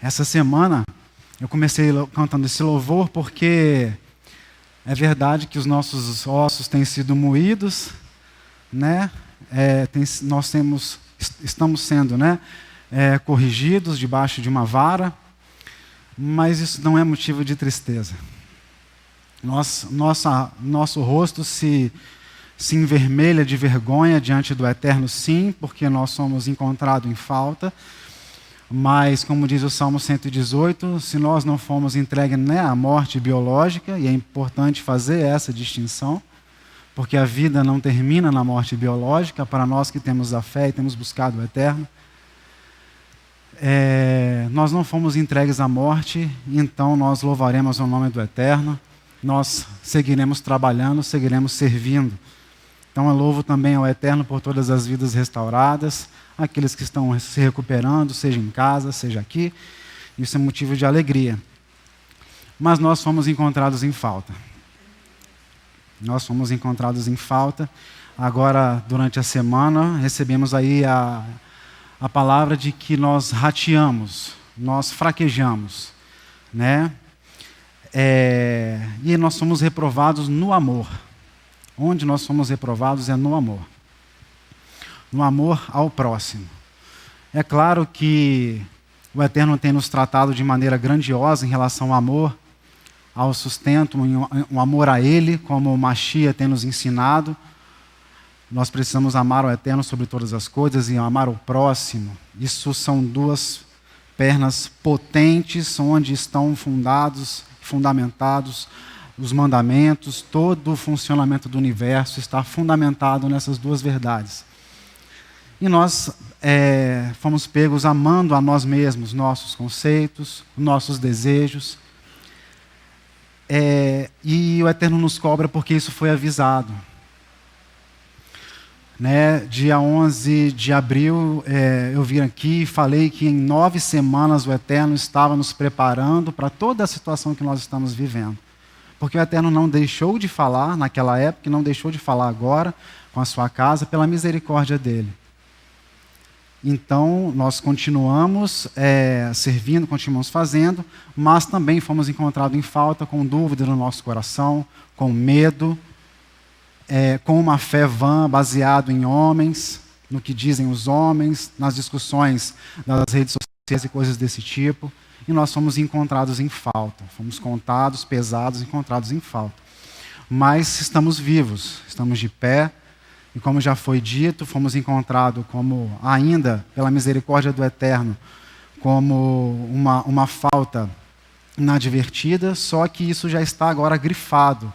Essa semana eu comecei cantando esse louvor porque é verdade que os nossos ossos têm sido moídos, né? Estamos sendo, né, corrigidos debaixo de uma vara, mas isso não é motivo de tristeza. Nosso rosto se envermelha de vergonha diante do Eterno, sim, porque nós somos encontrados em falta. Mas, como diz o Salmo 118, se nós não fomos entregues, né, à morte biológica, e é importante fazer essa distinção, porque a vida não termina na morte biológica, para nós que temos a fé e temos buscado o Eterno. Nós não fomos entregues à morte, então nós louvaremos o nome do Eterno, nós seguiremos trabalhando, seguiremos servindo. Então eu louvo também ao Eterno por todas as vidas restauradas, aqueles que estão se recuperando, seja em casa, seja aqui. Isso é motivo de alegria. Mas nós fomos encontrados em falta. Nós fomos encontrados em falta. Agora, durante a semana, recebemos aí a palavra de que nós rateamos, nós fraquejamos, né? E nós somos reprovados no amor. Onde nós somos reprovados é no amor. No amor ao próximo. É claro que o Eterno tem nos tratado de maneira grandiosa em relação ao amor, ao sustento, um amor a Ele, como o Machia tem nos ensinado. Nós precisamos amar o Eterno sobre todas as coisas e amar o próximo. Isso são duas pernas potentes, onde estão fundamentados os mandamentos, todo o funcionamento do universo está fundamentado nessas duas verdades. E nós fomos pegos amando a nós mesmos, nossos conceitos, nossos desejos. E o Eterno nos cobra porque isso foi avisado. Né? Dia 11 de abril, eu vim aqui e falei que em 9 semanas o Eterno estava nos preparando para toda a situação que nós estamos vivendo. Porque o Eterno não deixou de falar naquela época e não deixou de falar agora com a sua casa pela misericórdia dele. Então, nós continuamos servindo, continuamos fazendo, mas também fomos encontrados em falta, com dúvida no nosso coração, com medo, com uma fé vã, baseado em homens, no que dizem os homens, nas discussões das redes sociais e coisas desse tipo. E nós fomos encontrados em falta. Fomos contados, pesados, encontrados em falta. Mas estamos vivos, estamos de pé. E como já foi dito, fomos encontrados como, ainda, pela misericórdia do Eterno, como uma falta inadvertida, só que isso já está agora grifado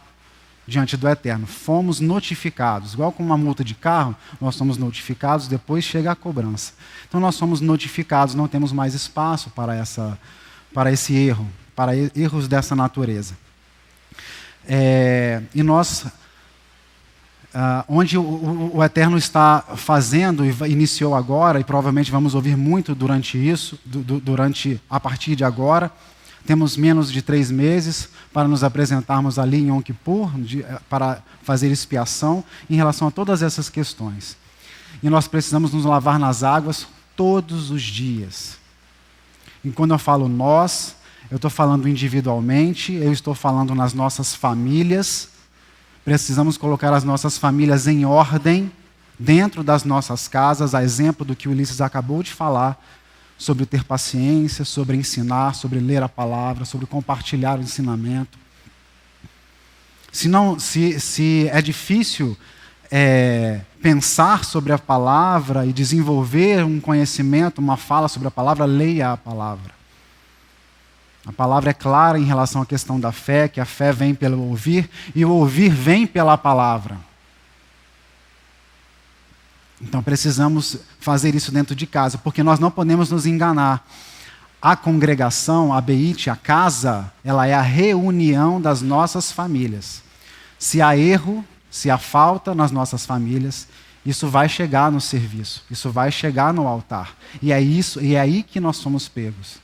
diante do Eterno. Fomos notificados. Igual com uma multa de carro, nós somos notificados, depois chega a cobrança. Então nós somos notificados, não temos mais espaço para esse erro, para erros dessa natureza. E nós, onde o Eterno está fazendo, e iniciou agora, e provavelmente vamos ouvir muito a partir de agora, temos menos de 3 meses para nos apresentarmos ali em Yom Kippur, para fazer expiação em relação a todas essas questões. E nós precisamos nos lavar nas águas todos os dias. E quando eu falo nós, eu estou falando individualmente, eu estou falando nas nossas famílias. Precisamos colocar as nossas famílias em ordem, dentro das nossas casas, a exemplo do que o Ulisses acabou de falar, sobre ter paciência, sobre ensinar, sobre ler a palavra, sobre compartilhar o ensinamento. Se é difícil pensar sobre a palavra e desenvolver um conhecimento, uma fala sobre a palavra, leia a palavra. A palavra é clara em relação à questão da fé, que a fé vem pelo ouvir, e o ouvir vem pela palavra. Então precisamos fazer isso dentro de casa, porque nós não podemos nos enganar. A congregação, a Beit, a casa, ela é a reunião das nossas famílias. Se há erro, se há falta nas nossas famílias, isso vai chegar no serviço, isso vai chegar no altar. E é aí que nós somos pegos.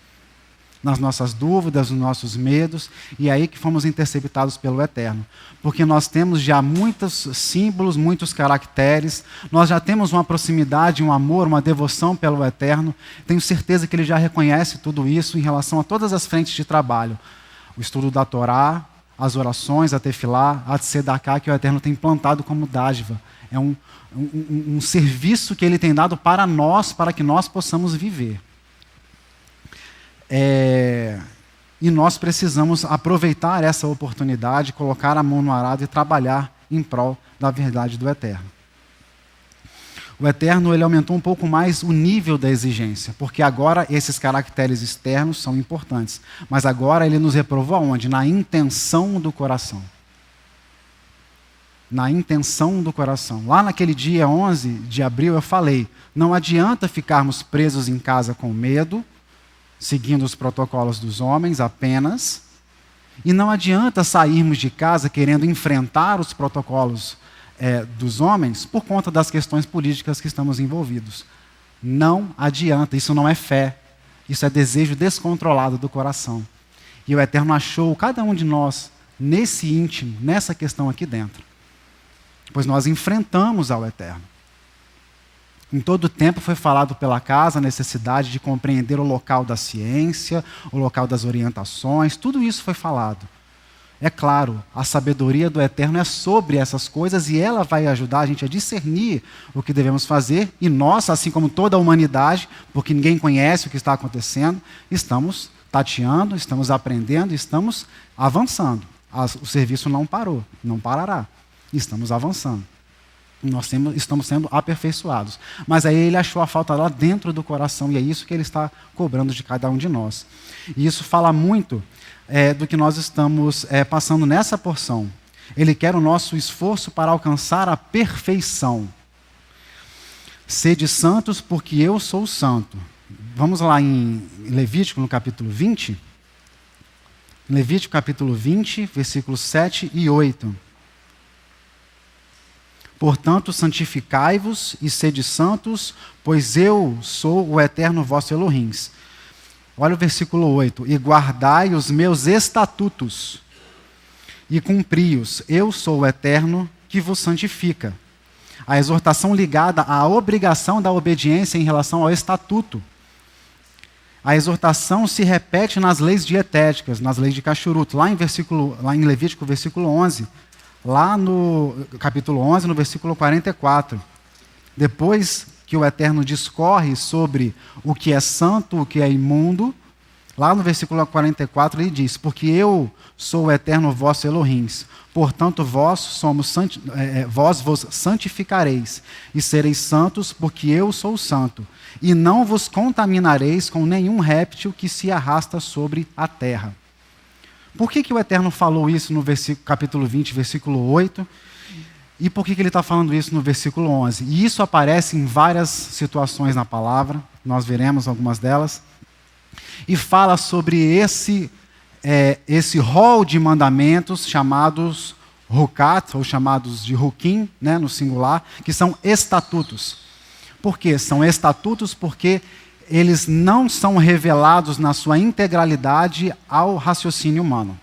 nas nossas dúvidas, nos nossos medos, e é aí que fomos interceptados pelo Eterno. Porque nós temos já muitos símbolos, muitos caracteres, nós já temos uma proximidade, um amor, uma devoção pelo Eterno. Tenho certeza que Ele já reconhece tudo isso em relação a todas as frentes de trabalho. O estudo da Torá, as orações, a tefilá, a tzedaká, que o Eterno tem plantado como dádiva. É um serviço que Ele tem dado para nós, para que nós possamos viver. E nós precisamos aproveitar essa oportunidade, colocar a mão no arado e trabalhar em prol da verdade do Eterno. O Eterno, ele aumentou um pouco mais o nível da exigência, porque agora esses caracteres externos são importantes, mas agora Ele nos reprovou aonde? Na intenção do coração. Na intenção do coração. Lá naquele dia 11 de abril eu falei, não adianta ficarmos presos em casa com medo, seguindo os protocolos dos homens apenas, e não adianta sairmos de casa querendo enfrentar os protocolos dos homens por conta das questões políticas que estamos envolvidos. Não adianta, isso não é fé, isso é desejo descontrolado do coração. E o Eterno achou cada um de nós nesse íntimo, nessa questão aqui dentro. Pois nós enfrentamos ao Eterno. Em todo o tempo foi falado pela casa a necessidade de compreender o local da ciência, o local das orientações, tudo isso foi falado. É claro, a sabedoria do Eterno é sobre essas coisas e ela vai ajudar a gente a discernir o que devemos fazer. E nós, assim como toda a humanidade, porque ninguém conhece o que está acontecendo, estamos tateando, estamos aprendendo, estamos avançando. O serviço não parou, não parará. Estamos avançando. Nós estamos sendo aperfeiçoados. Mas aí Ele achou a falta lá dentro do coração e é isso que Ele está cobrando de cada um de nós. E isso fala muito do que nós estamos passando nessa porção. Ele quer o nosso esforço para alcançar a perfeição. Sede santos, porque eu sou santo. Vamos lá em Levítico, no capítulo 20. Levítico, capítulo 20, versículos 7 e 8. Portanto, santificai-vos e sede santos, pois eu sou o eterno vosso Elohim. Olha o versículo 8. E guardai os meus estatutos e cumpri-os. Eu sou o eterno que vos santifica. A exortação ligada à obrigação da obediência em relação ao estatuto. A exortação se repete nas leis dietéticas, nas leis de Cachuruto, lá em Levítico, versículo 11. Lá no capítulo 11, no versículo 44. Depois que o Eterno discorre sobre o que é santo, o que é imundo, lá no versículo 44 ele diz, porque eu sou o eterno vosso Elohim, portanto vós vos santificareis e sereis santos, porque eu sou santo, e não vos contaminareis com nenhum réptil que se arrasta sobre a terra. Por que o Eterno falou isso no capítulo 20, versículo 8? E por que ele está falando isso no versículo 11? E isso aparece em várias situações na palavra, nós veremos algumas delas. E fala sobre esse rol de mandamentos chamados Hukat, ou chamados de Hukim, né, no singular, que são estatutos. Por quê? São estatutos porque eles não são revelados na sua integralidade ao raciocínio humano.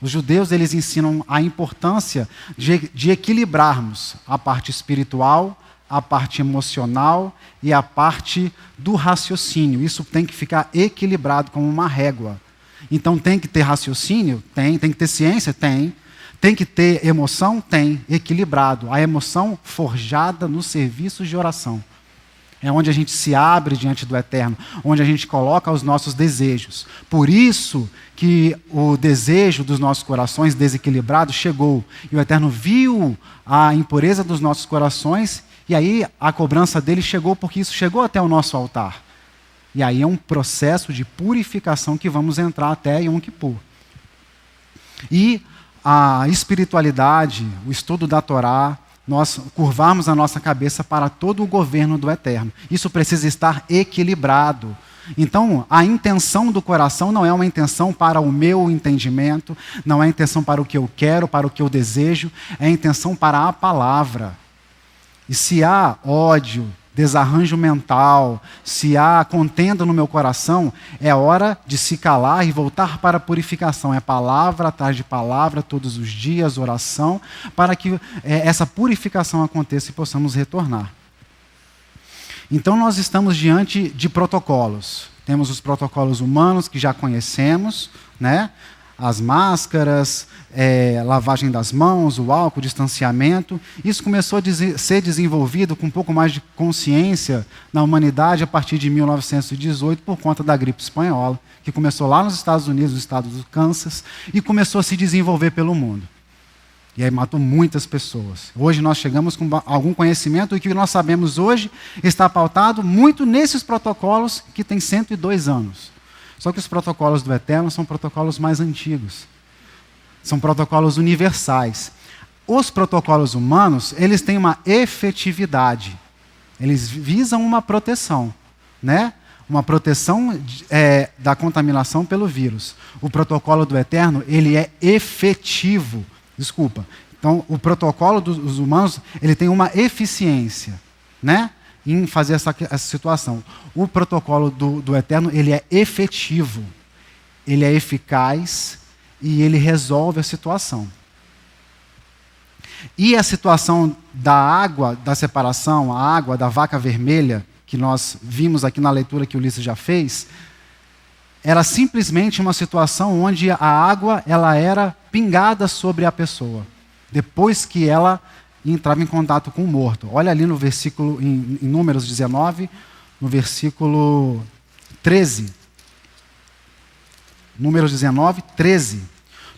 Os judeus, eles ensinam a importância de equilibrarmos a parte espiritual, a parte emocional e a parte do raciocínio. Isso tem que ficar equilibrado como uma régua. Então tem que ter raciocínio? Tem que ter ciência? Tem que ter emoção? Tem, equilibrado. A emoção forjada nos serviços de oração. É onde a gente se abre diante do Eterno, onde a gente coloca os nossos desejos. Por isso que o desejo dos nossos corações desequilibrados chegou. E o Eterno viu a impureza dos nossos corações, e aí a cobrança dele chegou, porque isso chegou até o nosso altar. E aí é um processo de purificação que vamos entrar até Yom Kippur. E a espiritualidade, o estudo da Torá, nós curvarmos a nossa cabeça para todo o governo do Eterno. Isso precisa estar equilibrado. Então, a intenção do coração não é uma intenção para o meu entendimento, não é a intenção para o que eu quero, para o que eu desejo, é a intenção para a palavra. E se há ódio, desarranjo mental, se há contenda no meu coração, é hora de se calar e voltar para a purificação. É palavra atrás de palavra, todos os dias, oração, para que essa purificação aconteça e possamos retornar. Então nós estamos diante de protocolos. Temos os protocolos humanos que já conhecemos, né? As máscaras, lavagem das mãos, o álcool, o distanciamento. Isso começou a ser desenvolvido com um pouco mais de consciência na humanidade a partir de 1918 por conta da gripe espanhola, que começou lá nos Estados Unidos, no estado do Kansas, e começou a se desenvolver pelo mundo. E aí matou muitas pessoas. Hoje nós chegamos com algum conhecimento e o que nós sabemos hoje está pautado muito nesses protocolos que têm 102 anos. Só que os protocolos do Eterno são protocolos mais antigos. São protocolos universais. Os protocolos humanos, eles têm uma efetividade. Eles visam uma proteção, né? Uma proteção da contaminação pelo vírus. O protocolo do Eterno, ele é efetivo. Desculpa. Então, o protocolo dos humanos, ele tem uma eficiência, né? Em fazer essa situação. O protocolo do Eterno, ele é efetivo, ele é eficaz e ele resolve a situação. E a situação da água, da separação, a água da vaca vermelha, que nós vimos aqui na leitura que o Ulisses já fez, era simplesmente uma situação onde a água ela era pingada sobre a pessoa, depois que ela entrava em contato com o morto. Olha ali no versículo, em Números 19, no versículo 13. Números 19, 13.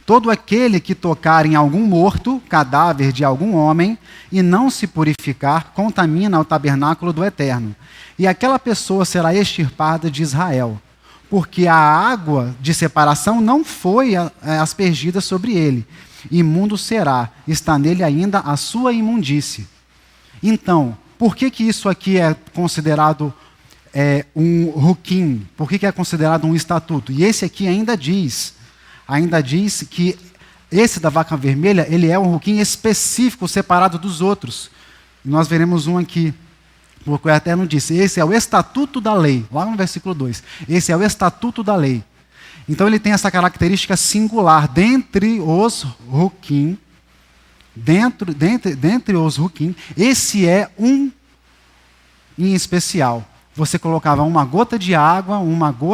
Todo aquele que tocar em algum morto, cadáver de algum homem, e não se purificar, contamina o tabernáculo do Eterno. E aquela pessoa será extirpada de Israel, porque a água de separação não foi aspergida sobre ele. Imundo será, está nele ainda a sua imundície. Então, por que isso aqui é considerado um ruquim? Por que é considerado um estatuto? E esse aqui ainda diz que esse da vaca vermelha, ele é um ruquim específico, separado dos outros. E nós veremos um aqui, porque o Eterno disse, esse é o estatuto da lei, lá no versículo 2. Esse é o estatuto da lei. Então ele tem essa característica singular dentre os ruquim, dentre os ruquim, esse é um em especial. Você colocava uma gota de água,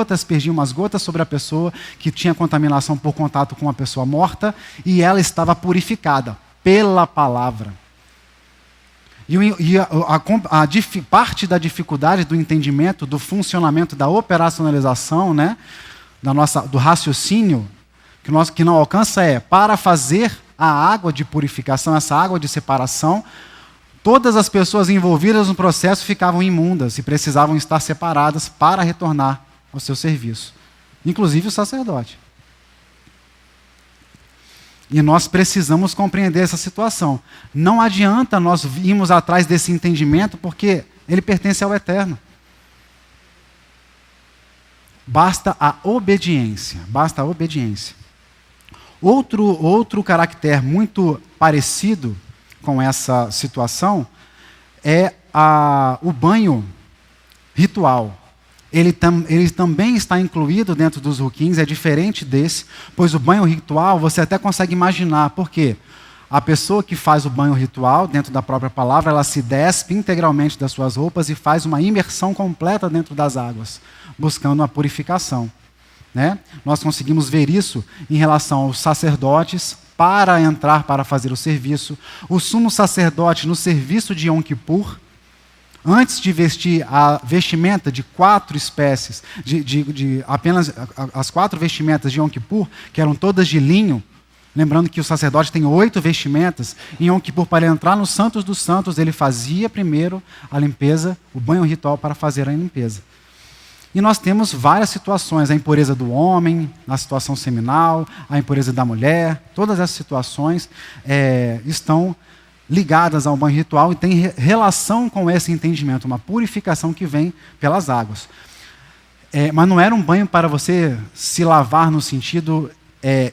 aspergia umas gotas sobre a pessoa que tinha contaminação por contato com uma pessoa morta e ela estava purificada pela palavra. Parte da dificuldade do entendimento, do funcionamento, da operacionalização, né, do raciocínio, que não alcança para fazer a água de purificação, essa água de separação, todas as pessoas envolvidas no processo ficavam imundas e precisavam estar separadas para retornar ao seu serviço, inclusive o sacerdote. E nós precisamos compreender essa situação. Não adianta nós irmos atrás desse entendimento, porque ele pertence ao Eterno. Basta a obediência. Basta a obediência. Outro caractere muito parecido com essa situação é o banho ritual. Ele também está incluído dentro dos ruquins, é diferente desse, pois o banho ritual você até consegue imaginar. Por quê? A pessoa que faz o banho ritual, dentro da própria palavra, ela se despe integralmente das suas roupas e faz uma imersão completa dentro das águas, buscando a purificação. Né? Nós conseguimos ver isso em relação aos sacerdotes para entrar para fazer o serviço. O sumo sacerdote no serviço de Yom Kippur, antes de vestir a vestimenta de 4 espécies, apenas as 4 vestimentas de Yom Kippur, que eram todas de linho, lembrando que o sacerdote tem 8 vestimentas, em Yom Kippur, para entrar no Santos dos Santos, ele fazia primeiro a limpeza, o banho ritual para fazer a limpeza. E nós temos várias situações, a impureza do homem, a situação seminal, a impureza da mulher, todas essas situações estão ligadas ao banho ritual e têm relação com esse entendimento, uma purificação que vem pelas águas. Mas não era um banho para você se lavar no sentido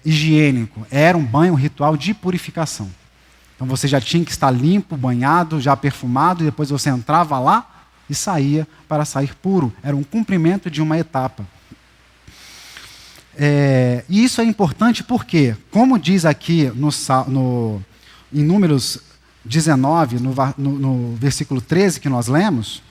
higiênico, era um banho ritual de purificação. Então você já tinha que estar limpo, banhado, já perfumado, e depois você entrava lá e saía para sair puro. Era um cumprimento de uma etapa. E isso é importante porque, como diz aqui em Números 19, no versículo 13 que nós lemos,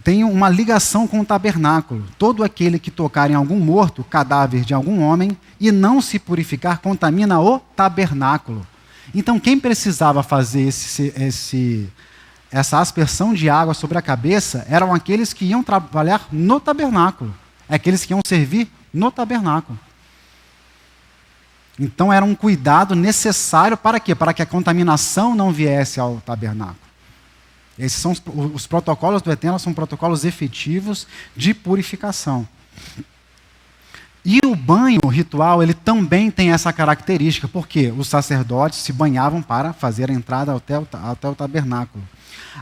tem uma ligação com o tabernáculo. Todo aquele que tocar em algum morto, cadáver de algum homem, e não se purificar, contamina o tabernáculo. Então, quem precisava fazer essa aspersão de água sobre a cabeça eram aqueles que iam trabalhar no tabernáculo, aqueles que iam servir no tabernáculo. Então, era um cuidado necessário para quê? Para que a contaminação não viesse ao tabernáculo. Esses são os protocolos do Eterno, são protocolos efetivos de purificação. E o banho ritual, ele também tem essa característica, porque os sacerdotes se banhavam para fazer a entrada até o tabernáculo.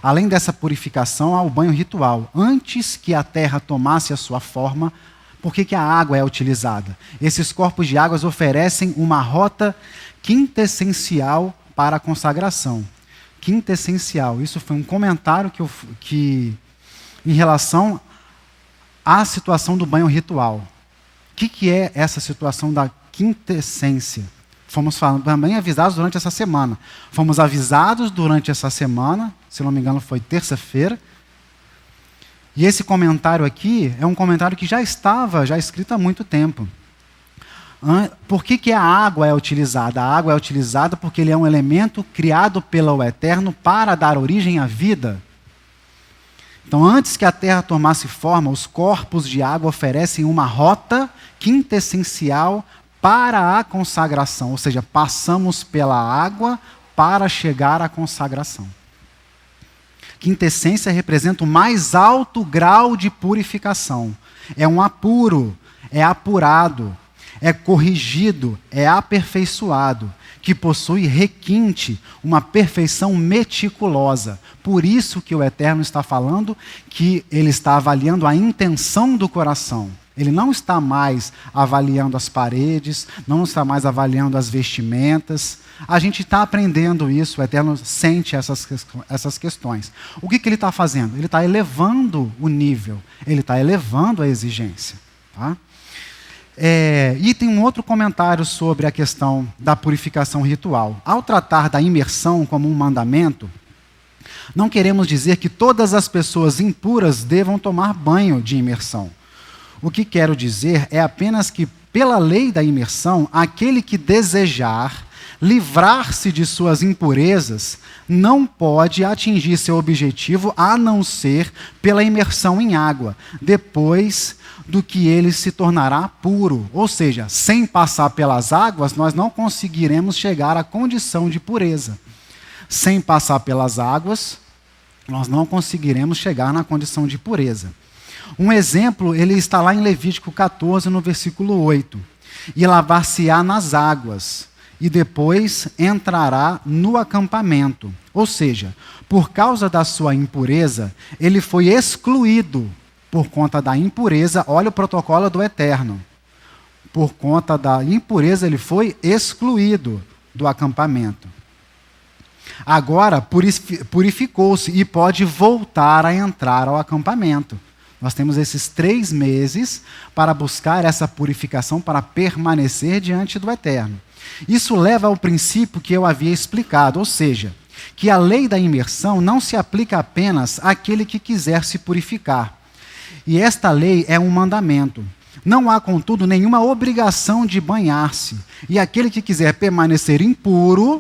Além dessa purificação, há o banho ritual. Antes que a terra tomasse a sua forma, por que a água é utilizada? Esses corpos de águas oferecem uma rota quintessencial para a consagração. Quintessencial. Isso foi um comentário em relação à situação do banho ritual. O que é essa situação da quintessência? Fomos também avisados durante essa semana. Fomos avisados durante essa semana, se não me engano foi terça-feira, e esse comentário aqui é um comentário que já estava escrito há muito tempo. Por que a água é utilizada? A água é utilizada porque ele é um elemento criado pelo Eterno para dar origem à vida. Então, antes que a terra tomasse forma, os corpos de água oferecem uma rota quintessencial para a consagração. Ou seja, passamos pela água para chegar à consagração. Quintessência representa o mais alto grau de purificação. É um apuro, é apurado, é corrigido, é aperfeiçoado, que possui requinte, uma perfeição meticulosa. Por isso que o Eterno está falando que ele está avaliando a intenção do coração. Ele não está mais avaliando as paredes, não está mais avaliando as vestimentas. A gente está aprendendo isso, o Eterno sente essas questões. O que ele está fazendo? Ele está elevando o nível, ele está elevando a exigência. Tá? E tem um outro comentário sobre a questão da purificação ritual. Ao tratar da imersão como um mandamento, não queremos dizer que todas as pessoas impuras devam tomar banho de imersão. O que quero dizer é apenas que, pela lei da imersão, aquele que desejar livrar-se de suas impurezas não pode atingir seu objetivo a não ser pela imersão em água, depois do que ele se tornará puro. Ou seja, sem passar pelas águas, nós não conseguiremos chegar à condição de pureza. Sem passar pelas águas, nós não conseguiremos chegar na condição de pureza. Um exemplo, ele está lá em Levítico 14, no versículo 8. E lavar-se-á nas águas, e depois entrará no acampamento. Ou seja, por causa da sua impureza, ele foi excluído. Por conta da impureza, olha o protocolo do Eterno. Por conta da impureza, ele foi excluído do acampamento. Agora, purificou-se e pode voltar a entrar ao acampamento. Nós temos esses 3 meses para buscar essa purificação, para permanecer diante do Eterno. Isso leva ao princípio que eu havia explicado, ou seja, que a lei da imersão não se aplica apenas àquele que quiser se purificar. E esta lei é um mandamento. Não há, contudo, nenhuma obrigação de banhar-se. E aquele que quiser permanecer impuro,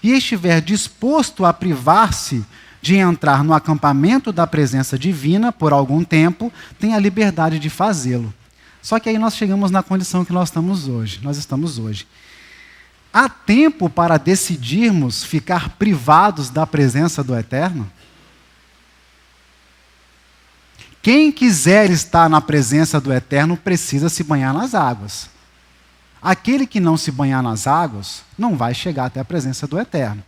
e estiver disposto a privar-se de entrar no acampamento da presença divina por algum tempo, tem a liberdade de fazê-lo. Só que aí nós chegamos na condição que nós estamos hoje. Há tempo para decidirmos ficar privados da presença do Eterno? Quem quiser estar na presença do Eterno precisa se banhar nas águas. Aquele que não se banhar nas águas não vai chegar até a presença do Eterno.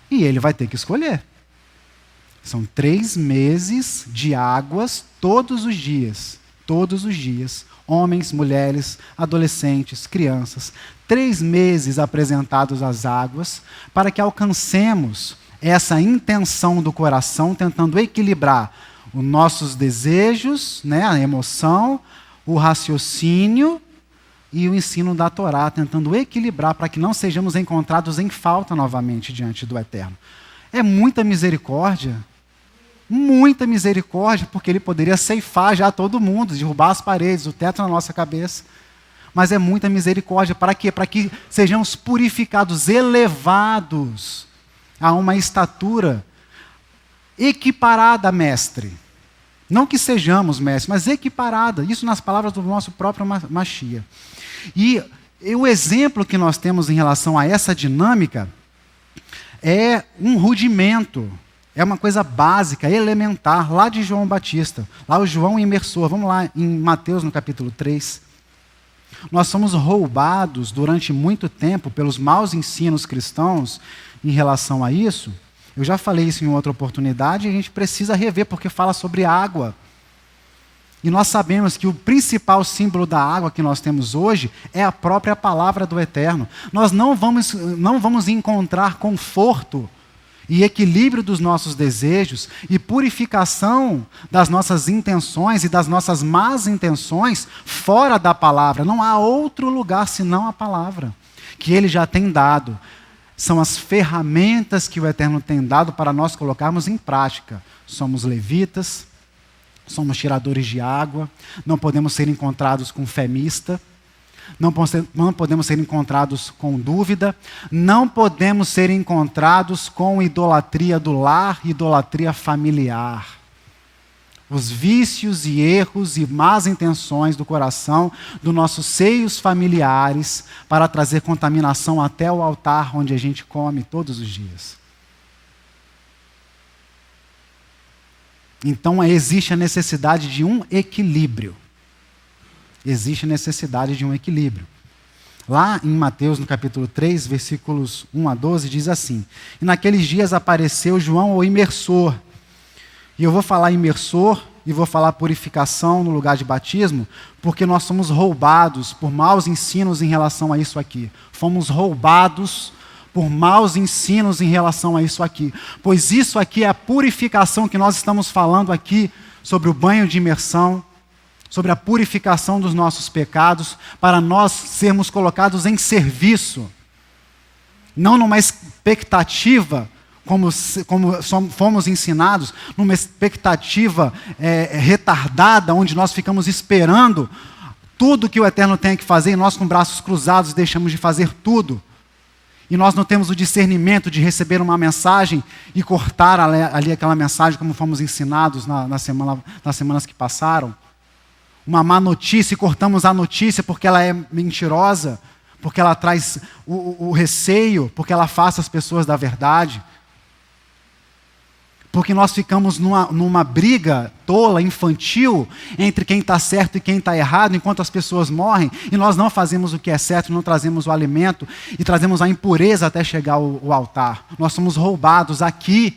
E ele vai ter que escolher. São 3 meses de águas todos os dias. Todos os dias. Homens, mulheres, adolescentes, crianças. 3 meses apresentados às águas, para que alcancemos essa intenção do coração, tentando equilibrar os nossos desejos, né, a emoção, o raciocínio e o ensino da Torá, tentando equilibrar para que não sejamos encontrados em falta novamente diante do Eterno. É muita misericórdia, porque Ele poderia ceifar já todo mundo, derrubar as paredes, o teto na nossa cabeça. Mas é muita misericórdia. Para quê? Para que sejamos purificados, elevados a uma estatura equiparada, mestre. Não que sejamos mestre, mas equiparada. Isso nas palavras do nosso próprio Mashiach. E o exemplo que nós temos em relação a essa dinâmica é um rudimento. É uma coisa básica, elementar, lá de João Batista. Lá o João imersor. Vamos lá em Mateus, no capítulo 3. Nós somos roubados durante muito tempo pelos maus ensinos cristãos em relação a isso. Eu já falei isso em outra oportunidade e a gente precisa rever, porque fala sobre água. E nós sabemos que o principal símbolo da água que nós temos hoje é a própria palavra do Eterno. Nós não vamos encontrar conforto e equilíbrio dos nossos desejos e purificação das nossas intenções e das nossas más intenções fora da palavra. Não há outro lugar senão a palavra, que Ele já tem dado. São as ferramentas que o Eterno tem dado para nós colocarmos em prática. Somos levitas, somos tiradores de água, não podemos ser encontrados com fé mista, não podemos ser encontrados com dúvida, não podemos ser encontrados com idolatria do lar, idolatria familiar. Os vícios e erros e más intenções do coração dos nossos seios familiares para trazer contaminação até o altar onde a gente come todos os dias. Então existe a necessidade de um equilíbrio. Existe a necessidade de um equilíbrio. Lá em Mateus, no capítulo 3, versículos 1 a 12, diz assim: E naqueles dias apareceu João, o imersor. E eu vou falar imersor e vou falar purificação no lugar de batismo, porque nós somos roubados por maus ensinos em relação a isso aqui. Fomos roubados por maus ensinos em relação a isso aqui. Pois isso aqui é a purificação que nós estamos falando aqui, sobre o banho de imersão, sobre a purificação dos nossos pecados, para nós sermos colocados em serviço, não numa expectativa, como fomos ensinados, numa expectativa retardada, onde nós ficamos esperando tudo que o Eterno tem que fazer, e nós com braços cruzados deixamos de fazer tudo, e nós não temos o discernimento de receber uma mensagem e cortar ali aquela mensagem, como fomos ensinados nas semanas que passaram. Uma má notícia e cortamos a notícia porque ela é mentirosa, porque ela traz o receio, porque ela afasta as pessoas da verdade. Porque nós ficamos numa briga tola, infantil, entre quem está certo e quem está errado, enquanto as pessoas morrem, e nós não fazemos o que é certo, não trazemos o alimento, e trazemos a impureza até chegar ao altar. Nós somos roubados aqui,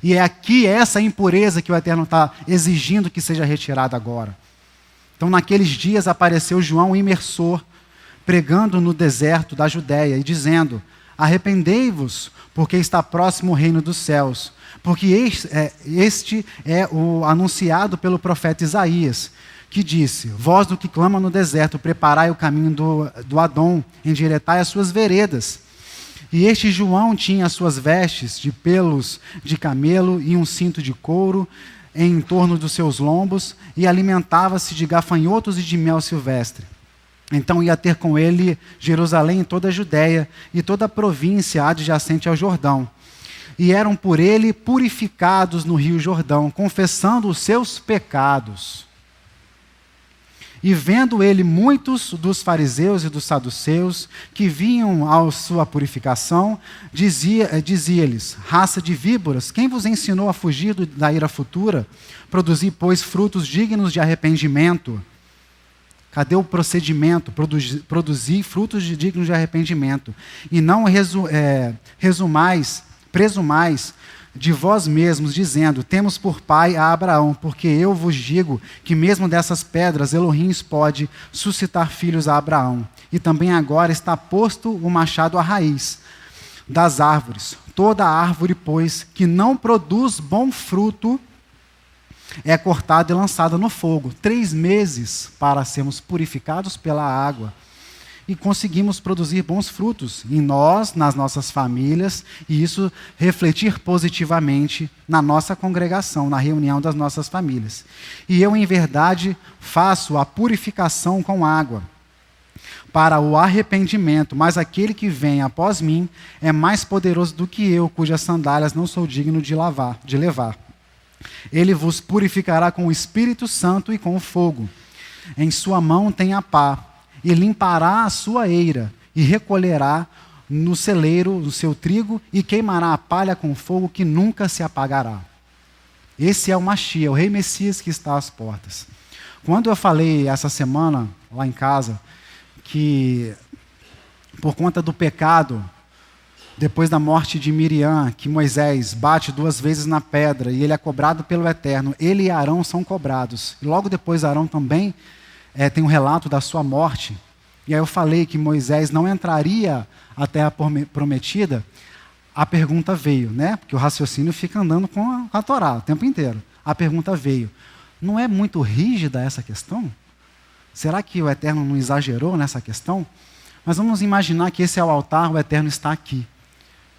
e é aqui essa impureza que o Eterno está exigindo que seja retirada agora. Então, naqueles dias apareceu João, o imersor, pregando no deserto da Judéia e dizendo: arrependei-vos, porque está próximo o reino dos céus. Porque este é o anunciado pelo profeta Isaías, que disse: voz do que clama no deserto, preparai o caminho do Adom, endireitai as suas veredas. E este João tinha as suas vestes de pelos de camelo e um cinto de couro em torno dos seus lombos, e alimentava-se de gafanhotos e de mel silvestre. Então ia ter com ele Jerusalém e toda a Judéia, e toda a província adjacente ao Jordão. E eram por ele purificados no rio Jordão, confessando os seus pecados. E vendo ele muitos dos fariseus e dos saduceus que vinham à sua purificação, dizia-lhes: raça de víboras, quem vos ensinou a fugir da ira futura? Produzi, pois, frutos dignos de arrependimento. Cadê o procedimento? Produzir frutos dignos de arrependimento. E não presumais de vós mesmos, dizendo: temos por pai a Abraão, porque eu vos digo que mesmo dessas pedras Elohim pode suscitar filhos a Abraão. e também agora está posto o machado à raiz das árvores. Toda árvore, pois, que não produz bom fruto, é cortada e lançada no fogo. 3 meses para sermos purificados pela água e conseguimos produzir bons frutos em nós, nas nossas famílias, e isso refletir positivamente na nossa congregação, na reunião das nossas famílias. E eu, em verdade, faço a purificação com água para o arrependimento, mas aquele que vem após mim é mais poderoso do que eu, cujas sandálias não sou digno de levar. Ele vos purificará com o Espírito Santo e com o fogo. Em sua mão tem a pá, e limpará a sua eira, e recolherá no celeiro o seu trigo, e queimará a palha com fogo que nunca se apagará. Esse é o Machia, o Rei Messias que está às portas. Quando eu falei essa semana, lá em casa, que por conta do pecado, depois da morte de Miriam, que Moisés bate 2 vezes na pedra, e ele é cobrado pelo Eterno, ele e Arão são cobrados. E logo depois Arão também tem um relato da sua morte. E aí eu falei que Moisés não entraria à terra prometida. A pergunta veio, né? Porque o raciocínio fica andando com a Torá o tempo inteiro. A pergunta veio: não é muito rígida essa questão? Será que o Eterno não exagerou nessa questão? Mas vamos imaginar que esse é o altar, o Eterno está aqui.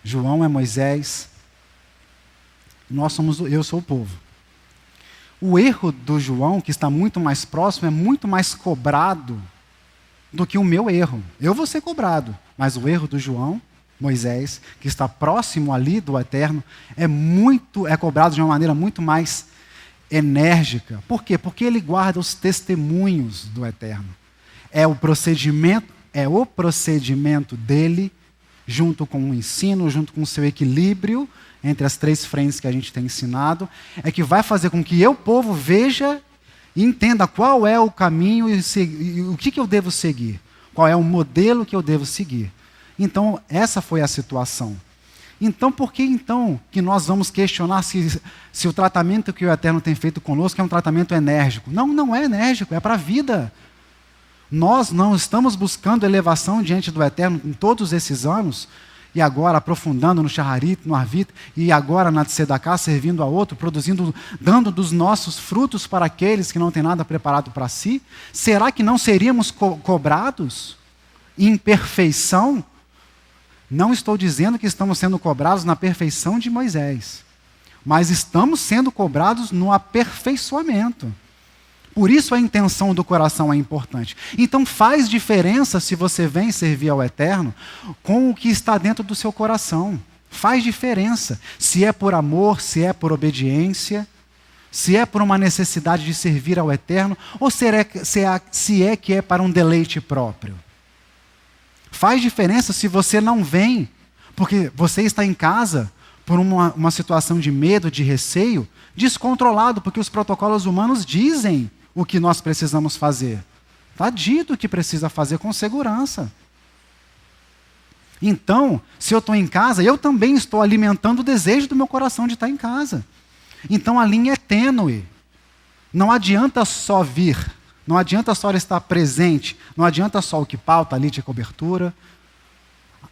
João é Moisés, eu sou o povo. O erro do João, que está muito mais próximo, é muito mais cobrado do que o meu erro. Eu vou ser cobrado, mas o erro do João, Moisés, que está próximo ali do Eterno, é cobrado de uma maneira muito mais enérgica. Por quê? Porque ele guarda os testemunhos do Eterno. É o procedimento dele, junto com o ensino, junto com o seu equilíbrio entre as 3 frentes que a gente tem ensinado, é que vai fazer com que eu, povo, veja e entenda qual é o caminho e o que eu devo seguir, qual é o modelo que eu devo seguir. Então, essa foi a situação. Então, por que então que nós vamos questionar se o tratamento que o Eterno tem feito conosco é um tratamento enérgico? Não, não é enérgico, é para a vida. Nós não estamos buscando elevação diante do Eterno em todos esses anos, e agora aprofundando no Shaharit, no Arvit, e agora na Tzedakah, servindo a outro, dando dos nossos frutos para aqueles que não têm nada preparado para si. Será que não seríamos cobrados em perfeição? Não estou dizendo que estamos sendo cobrados na perfeição de Moisés, mas estamos sendo cobrados no aperfeiçoamento. Por isso a intenção do coração é importante. Então faz diferença se você vem servir ao Eterno com o que está dentro do seu coração. Faz diferença. Se é por amor, se é por obediência, se é por uma necessidade de servir ao Eterno, ou se é que é para um deleite próprio. Faz diferença se você não vem, porque você está em casa por uma situação de medo, de receio, descontrolado, porque os protocolos humanos dizem o que nós precisamos fazer. Está dito o que precisa fazer com segurança. Então, se eu estou em casa, eu também estou alimentando o desejo do meu coração de estar em casa. Então a linha é tênue. Não adianta só vir, não adianta só estar presente, não adianta só o que pauta ali de cobertura.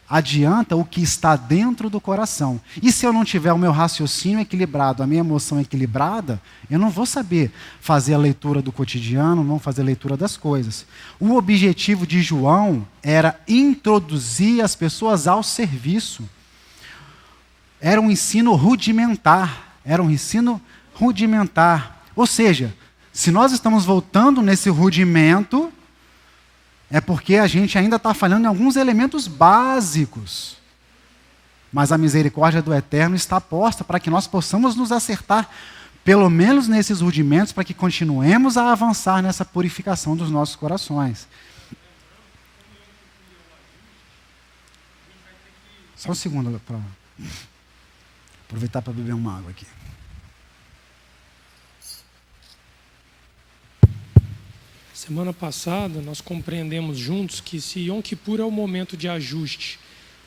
Adianta o que está dentro do coração. E se eu não tiver o meu raciocínio equilibrado, a minha emoção equilibrada, eu não vou saber fazer a leitura do cotidiano, não vou fazer a leitura das coisas. O objetivo de João era introduzir as pessoas ao serviço. Era um ensino rudimentar. Ou seja, se nós estamos voltando nesse rudimento, é porque a gente ainda está falhando em alguns elementos básicos. Mas a misericórdia do Eterno está posta para que nós possamos nos acertar, pelo menos nesses rudimentos, para que continuemos a avançar nessa purificação dos nossos corações. Só um segundo para aproveitar para beber uma água aqui. Semana passada, nós compreendemos juntos que se Yom Kippur é o momento de ajuste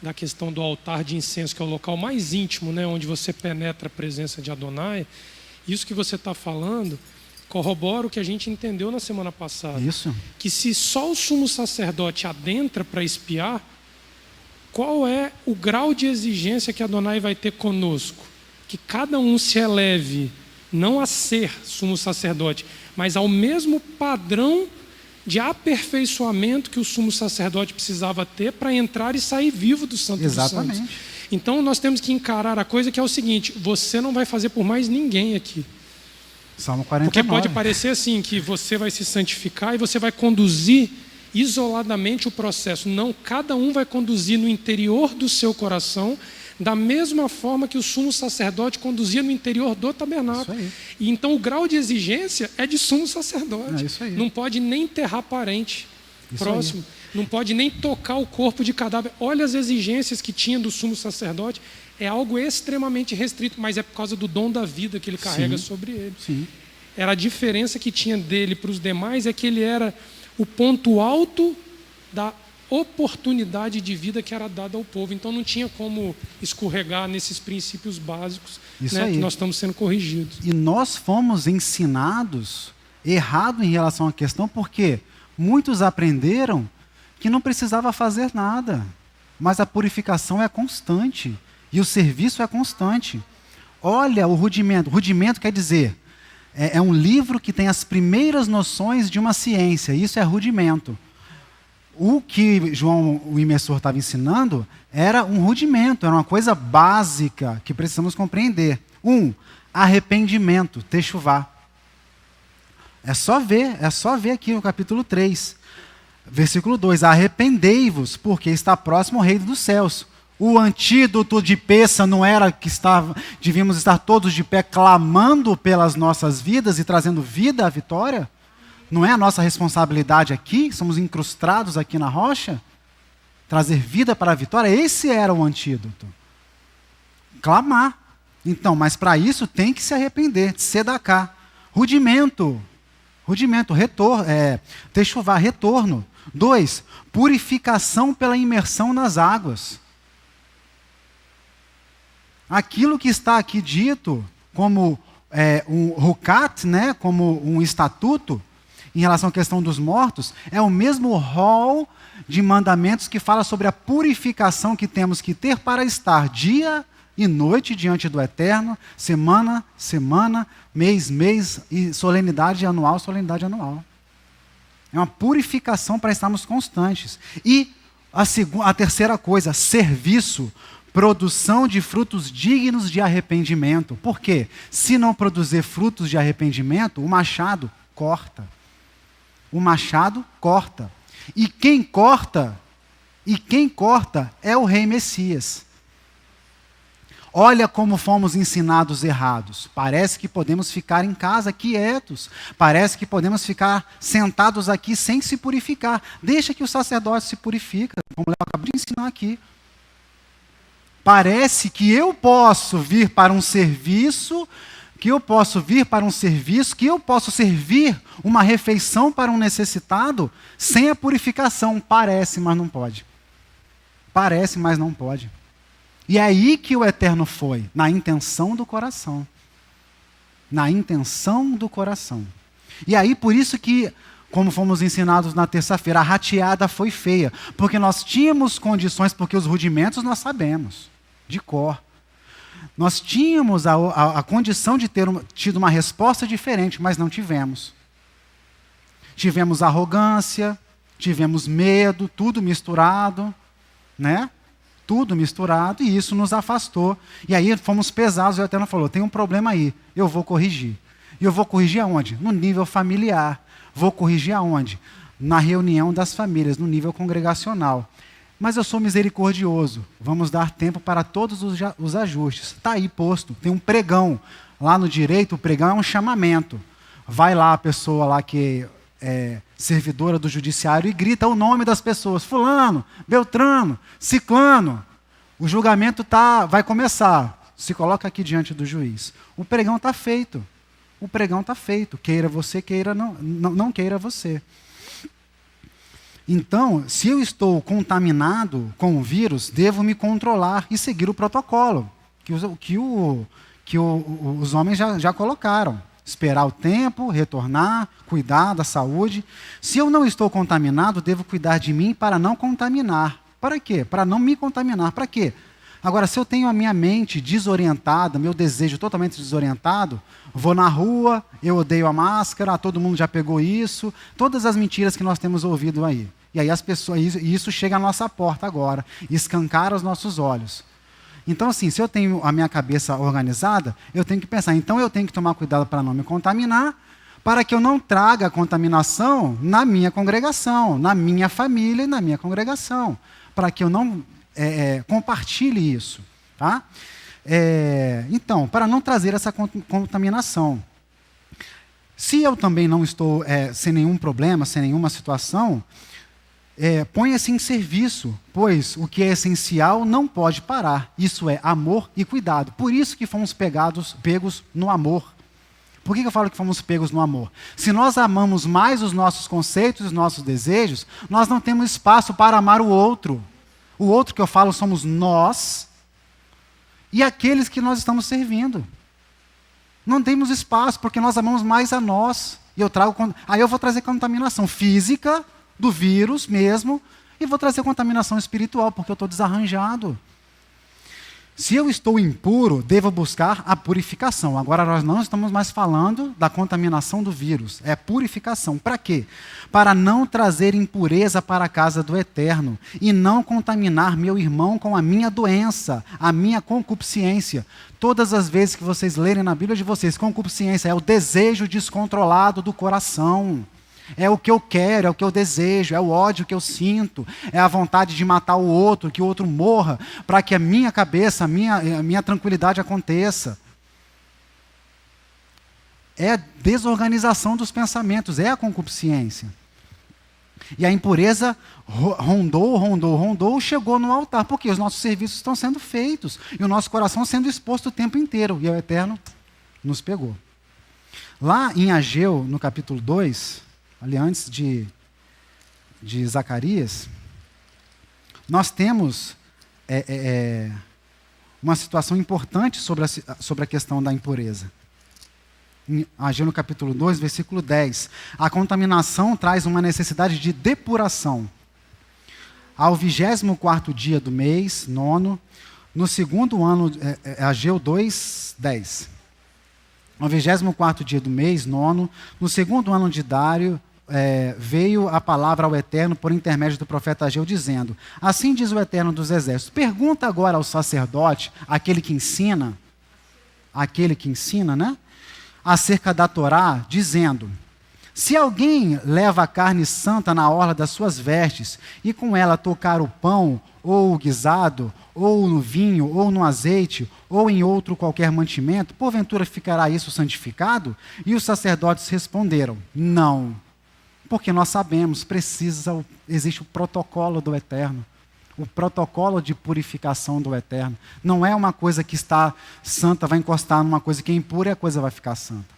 da questão do altar de incenso, que é o local mais íntimo, né, onde você penetra a presença de Adonai, isso que você está falando corrobora o que a gente entendeu na semana passada. Isso. Que se só o sumo sacerdote adentra para expiar, qual é o grau de exigência que Adonai vai ter conosco? Que cada um se eleve, não a ser sumo sacerdote, mas ao mesmo padrão de aperfeiçoamento que o sumo sacerdote precisava ter para entrar e sair vivo do Santo dos Santos. Então nós temos que encarar a coisa que é o seguinte: você não vai fazer por mais ninguém aqui. Salmo 49. Porque pode parecer assim, que você vai se santificar e você vai conduzir isoladamente o processo. Não, cada um vai conduzir no interior do seu coração, da mesma forma que o sumo sacerdote conduzia no interior do tabernáculo. E então o grau de exigência é de sumo sacerdote. Não pode nem enterrar parente próximo, não pode nem tocar o corpo de cadáver. Olha as exigências que tinha do sumo sacerdote. É algo extremamente restrito, mas é por causa do dom da vida que ele carrega sobre ele. Era a diferença que tinha dele para os demais, é que ele era o ponto alto da oportunidade de vida que era dada ao povo. Então não tinha como escorregar nesses princípios básicos, né, que nós estamos sendo corrigidos. E nós fomos ensinados errado em relação à questão, porque muitos aprenderam que não precisava fazer nada, mas a purificação é constante e o serviço é constante. Olha o rudimento. Rudimento quer dizer, é um livro que tem as primeiras noções de uma ciência. Isso é rudimento. O que João, o imersor, estava ensinando era um rudimento, era uma coisa básica que precisamos compreender. Arrependimento, techuvá. É só ver aqui no capítulo 3, versículo 2. Arrependei-vos, porque está próximo o reino dos céus. O antídoto de Peça não era que devíamos estar todos de pé clamando pelas nossas vidas e trazendo vida à vitória? Não é a nossa responsabilidade aqui? Somos incrustados aqui na rocha? Trazer vida para a vitória? Esse era o antídoto. Clamar. Então, mas para isso tem que se arrepender, tzedakah. Rudimento, techuvá, retorno. 2, purificação pela imersão nas águas. Aquilo que está aqui dito como um rukat, né, como um estatuto, em relação à questão dos mortos, é o mesmo rol de mandamentos que fala sobre a purificação que temos que ter para estar dia e noite diante do Eterno, semana, mês, e solenidade anual. É uma purificação para estarmos constantes. E a terceira coisa, serviço, produção de frutos dignos de arrependimento. Por quê? Se não produzir frutos de arrependimento, o machado corta. E quem corta é o rei Messias. Olha como fomos ensinados errados. Parece que podemos ficar em casa quietos. Parece que podemos ficar sentados aqui sem se purificar. Deixa que o sacerdote se purifica, como eu acabei de ensinar aqui. Parece que eu posso vir para um serviço, que eu posso servir uma refeição para um necessitado sem a purificação. Parece, mas não pode. E é aí que o Eterno foi, na intenção do coração. E aí, por isso que, como fomos ensinados na terça-feira, a rateada foi feia. Porque nós tínhamos condições, porque os rudimentos nós sabemos, de cor. Nós tínhamos a condição de ter tido uma resposta diferente, mas não tivemos. Tivemos arrogância, tivemos medo, tudo misturado, né? Tudo misturado, e isso nos afastou. E aí fomos pesados, e o Eterno falou, tem um problema aí, eu vou corrigir. E eu vou corrigir aonde? No nível familiar. Vou corrigir aonde? Na reunião das famílias, no nível congregacional. Mas eu sou misericordioso, vamos dar tempo para todos os ajustes. Está aí posto, tem um pregão. Lá no direito, o pregão é um chamamento. Vai lá a pessoa lá que é servidora do judiciário e grita o nome das pessoas. Fulano, Beltrano, Ciclano. O julgamento vai começar. Se coloca aqui diante do juiz. O pregão está feito. Queira você, não queira você. Então, se eu estou contaminado com o vírus, devo me controlar e seguir o protocolo que os homens já colocaram. esperar o tempo, retornar, cuidar da saúde. Se eu não estou contaminado, devo cuidar de mim para não contaminar. Para quê? Para não me contaminar. Para quê? Agora, se eu tenho a minha mente desorientada, meu desejo totalmente desorientado, vou na rua, eu odeio a máscara, todo mundo já pegou isso, todas as mentiras que nós temos ouvido aí. E aí as pessoas, isso chega à nossa porta agora, escancara os nossos olhos. Então, assim, se eu tenho a minha cabeça organizada, eu tenho que pensar, então eu tenho que tomar cuidado para não me contaminar, para que eu não traga a contaminação na minha congregação, na minha família e na minha congregação, para que eu não compartilhe isso. Tá? Então, para não trazer essa contaminação. Se eu também não estou sem nenhum problema, sem nenhuma situação, ponha-se em serviço, pois o que é essencial não pode parar. Isso é amor e cuidado. Por isso que fomos pegos no amor. Por que eu falo que fomos pegos no amor? Se nós amamos mais os nossos conceitos, os nossos desejos, nós não temos espaço para amar o outro. O outro que eu falo somos nós e aqueles que nós estamos servindo. Não temos espaço, porque nós amamos mais a nós. E aí eu vou trazer contaminação física, do vírus mesmo, e vou trazer contaminação espiritual, porque eu estou desarranjado. Se eu estou impuro, devo buscar a purificação. Agora nós não estamos mais falando da contaminação do vírus, é purificação. Para quê? Para não trazer impureza para a casa do Eterno e não contaminar meu irmão com a minha doença, a minha concupiscência. Todas as vezes que vocês lerem na Bíblia de vocês, concupiscência é o desejo descontrolado do coração. É o que eu quero, é o que eu desejo, é o ódio que eu sinto, é a vontade de matar o outro, que o outro morra, para que a minha cabeça, a minha tranquilidade aconteça. É a desorganização dos pensamentos, é a concupiscência. E a impureza rondou, chegou no altar, porque os nossos serviços estão sendo feitos, e o nosso coração sendo exposto o tempo inteiro, e o Eterno nos pegou. Lá em Ageu, no capítulo 2, ali antes de Zacarias, nós temos uma situação importante sobre a questão da impureza. Em Ageu no capítulo 2, versículo 10. A contaminação traz uma necessidade de depuração. Ao 24º dia do mês, 9º, no segundo ano, Ageu 2, 10. No 24º dia do mês, 9º, no segundo ano de Dário, veio a palavra ao Eterno por intermédio do profeta Ageu, dizendo: assim diz o Eterno dos Exércitos, pergunta agora ao sacerdote, aquele que ensina, né, acerca da Torá, dizendo: se alguém leva a carne santa na orla das suas vestes, e com ela tocar o pão, ou o guisado, ou no vinho, ou no azeite, ou em outro qualquer mantimento, porventura ficará isso santificado? E os sacerdotes responderam: não. Porque nós sabemos, existe o protocolo do Eterno, o protocolo de purificação do Eterno. Não é uma coisa que está santa, vai encostar numa coisa que é impura e a coisa vai ficar santa.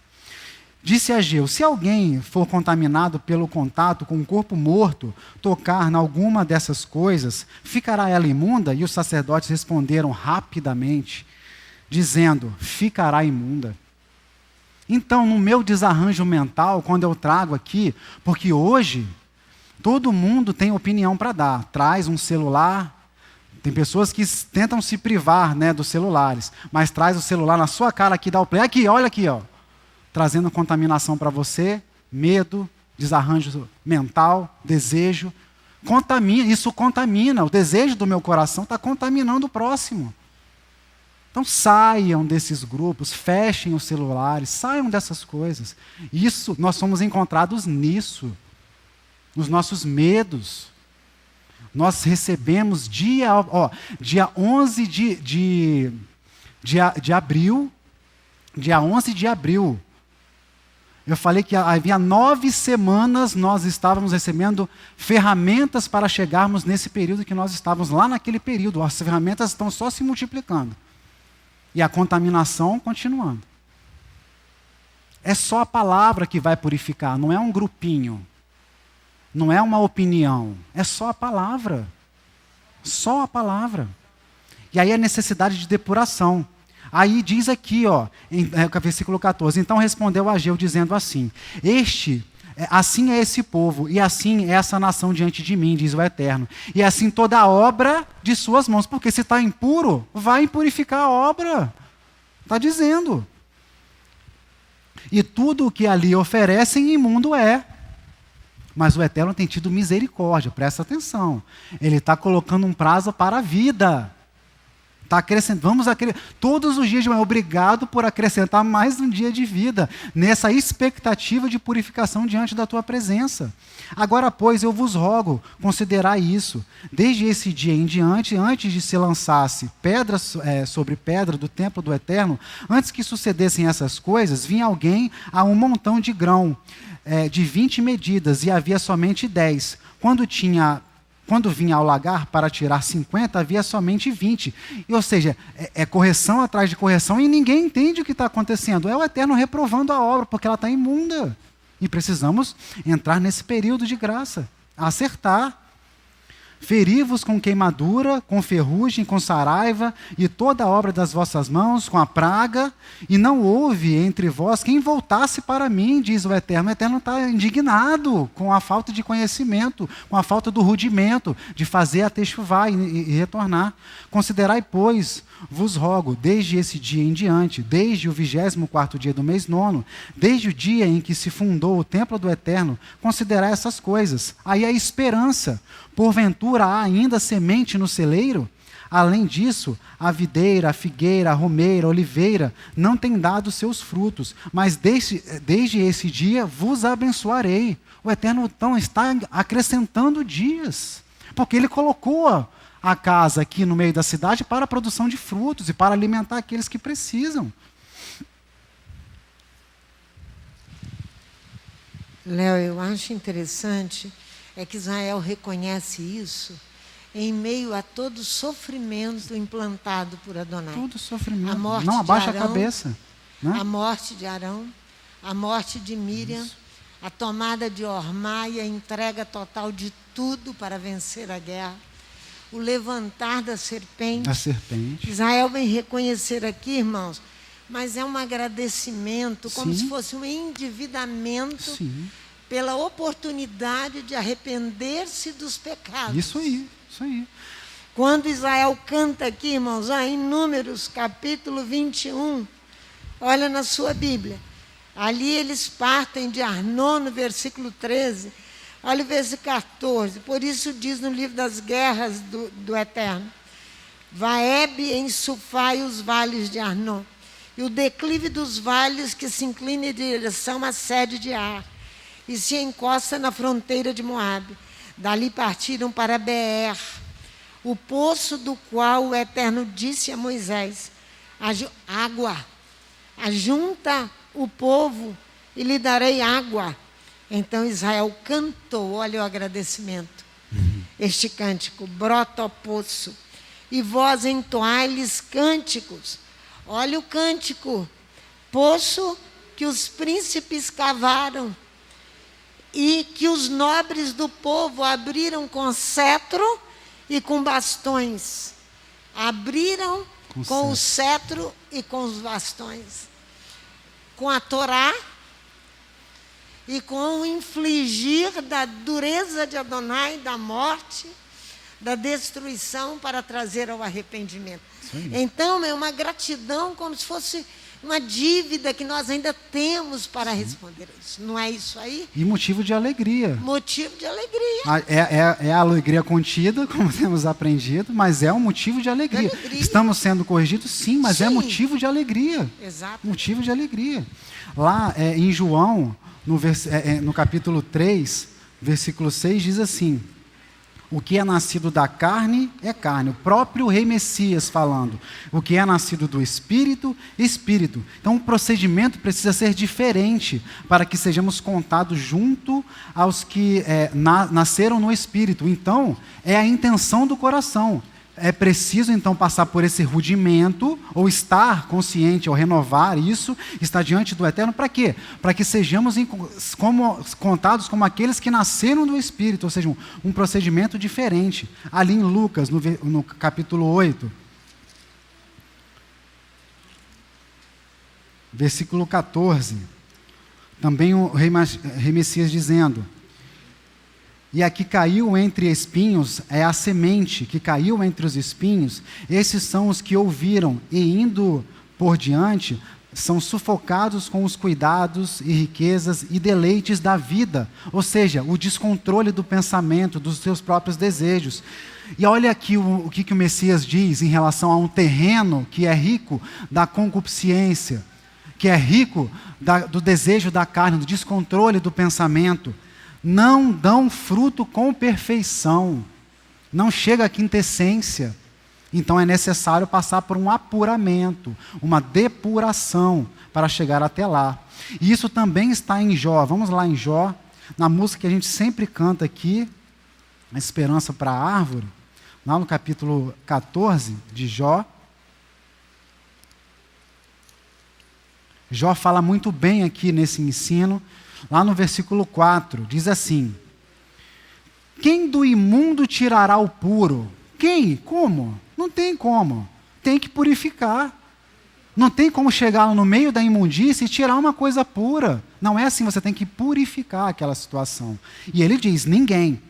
Disse Ageu: se alguém for contaminado pelo contato com um corpo morto, tocar em alguma dessas coisas, ficará ela imunda? E os sacerdotes responderam rapidamente, dizendo: ficará imunda. Então, no meu desarranjo mental, quando eu trago aqui, porque hoje todo mundo tem opinião para dar, traz um celular, tem pessoas que tentam se privar, né, dos celulares, mas traz o celular na sua cara aqui, dá o play, aqui, olha aqui, ó, trazendo contaminação para você, medo, desarranjo mental, desejo, isso contamina, o desejo do meu coração está contaminando o próximo. Então saiam desses grupos, fechem os celulares, saiam dessas coisas. Isso, nós somos encontrados nisso, nos nossos medos. Nós recebemos dia 11 de abril, dia 11 de abril, eu falei que havia 9 semanas nós estávamos recebendo ferramentas para chegarmos nesse período que nós estávamos lá naquele período. As ferramentas estão só se multiplicando. E a contaminação continuando. É só a palavra que vai purificar, não é um grupinho. Não é uma opinião, é só a palavra. Só a palavra. E aí a necessidade de depuração. Aí diz aqui, versículo 14, então respondeu Ageu dizendo assim, assim é esse povo, e assim é essa nação diante de mim, diz o Eterno. E assim toda a obra de suas mãos, porque se está impuro, vai impurificar a obra. Está dizendo. E tudo o que ali oferecem, imundo é. Mas o Eterno tem tido misericórdia, presta atenção. Ele está colocando um prazo para a vida. Está acrescentando, todos os dias de manhã, obrigado por acrescentar mais um dia de vida, nessa expectativa de purificação diante da tua presença. Agora, pois, eu vos rogo, considerai isso, desde esse dia em diante, antes de se lançasse pedra sobre pedra do templo do Eterno, antes que sucedessem essas coisas, vinha alguém a um montão de grão, de 20 medidas, e havia somente 10. Quando vinha ao lagar para tirar 50, havia somente 20. Ou seja, é correção atrás de correção e ninguém entende o que está acontecendo. É o Eterno reprovando a obra, porque ela está imunda. E precisamos entrar nesse período de graça, acertar. Feri-vos com queimadura, com ferrugem, com saraiva, e toda a obra das vossas mãos, com a praga, e não houve entre vós quem voltasse para mim, diz o Eterno. O Eterno está indignado com a falta de conhecimento, com a falta do rudimento, de fazer a techuvá e retornar. Considerai, pois, vos rogo, desde esse dia em diante, desde o 24º dia do mês 9, desde o dia em que se fundou o templo do Eterno, considerai essas coisas. Aí a esperança. Porventura há ainda semente no celeiro? Além disso, a videira, a figueira, a romeira, a oliveira não têm dado seus frutos, mas desde esse dia vos abençoarei. O Eterno então está acrescentando dias, porque Ele colocou a casa aqui no meio da cidade para a produção de frutos e para alimentar aqueles que precisam. Léo, eu acho interessante que Israel reconhece isso em meio a todo sofrimento implantado por Adonai. Todo sofrimento. A morte não abaixa de Arão, a cabeça. Né? A morte de Arão, a morte de Miriam, isso. A tomada de Ormá e a entrega total de tudo para vencer a guerra. O levantar da serpente. A serpente. Israel vem reconhecer aqui, irmãos, mas é um agradecimento, como Sim. se fosse um endividamento. Sim. Pela oportunidade de arrepender-se dos pecados. Isso aí. Quando Israel canta aqui, irmãos, em Números, capítulo 21, olha na sua Bíblia. Ali eles partem de Arnon, no versículo 13. Olha o versículo 14. Por isso diz no livro das guerras do Eterno: Vaebe ensufai os vales de Arnon, e o declive dos vales que se inclina em direção à sede de Ar, e se encosta na fronteira de Moabe. Dali partiram para Beer, o poço do qual o Eterno disse a Moisés: água, ajunta o povo e lhe darei água. Então Israel cantou, olha o agradecimento, este cântico: brota o poço, e vós entoai-lhes cânticos. Olha o cântico: poço que os príncipes cavaram, e que os nobres do povo abriram com cetro e com bastões. Abriram com o cetro e com os bastões. Com a Torá e com o infligir da dureza de Adonai, da morte, da destruição, para trazer ao arrependimento. Então, é uma gratidão como se fosse uma dívida que nós ainda temos para responder a isso. Não é isso aí? E motivo de alegria. Motivo de alegria. É a alegria contida, como temos aprendido, mas é um motivo de alegria. Estamos sendo corrigidos, sim, mas é motivo de alegria. Exato. Motivo de alegria. Lá em João, no capítulo 3, versículo 6, diz assim: o que é nascido da carne é carne. O próprio rei Messias falando. O que é nascido do Espírito, Espírito. Então o procedimento precisa ser diferente para que sejamos contados junto aos que nasceram no Espírito. Então, é a intenção do coração. É preciso, então, passar por esse rudimento, ou estar consciente, ou renovar isso, estar diante do Eterno, para quê? Para que sejamos contados como aqueles que nasceram do Espírito, ou seja, um procedimento diferente. Ali em Lucas, no capítulo 8, versículo 14. Também o rei Messias dizendo: e a que caiu entre espinhos é a semente que caiu entre os espinhos. Esses são os que ouviram e, indo por diante, são sufocados com os cuidados e riquezas e deleites da vida. Ou seja, o descontrole do pensamento, dos seus próprios desejos. E olha aqui o que o Messias diz em relação a um terreno que é rico da concupiscência, que é rico do desejo da carne, do descontrole do pensamento. Não dão fruto com perfeição, não chega à quintessência. Então é necessário passar por um apuramento, uma depuração para chegar até lá. E isso também está em Jó. Vamos lá em Jó, na música que a gente sempre canta aqui, A Esperança para a Árvore, lá no capítulo 14 de Jó. Jó fala muito bem aqui nesse ensino. Lá no versículo 4, diz assim: quem do imundo tirará o puro? Quem? Como? Não tem como. Tem que purificar. Não tem como chegar no meio da imundícia e tirar uma coisa pura. Não é assim, você tem que purificar aquela situação. E ele diz: ninguém.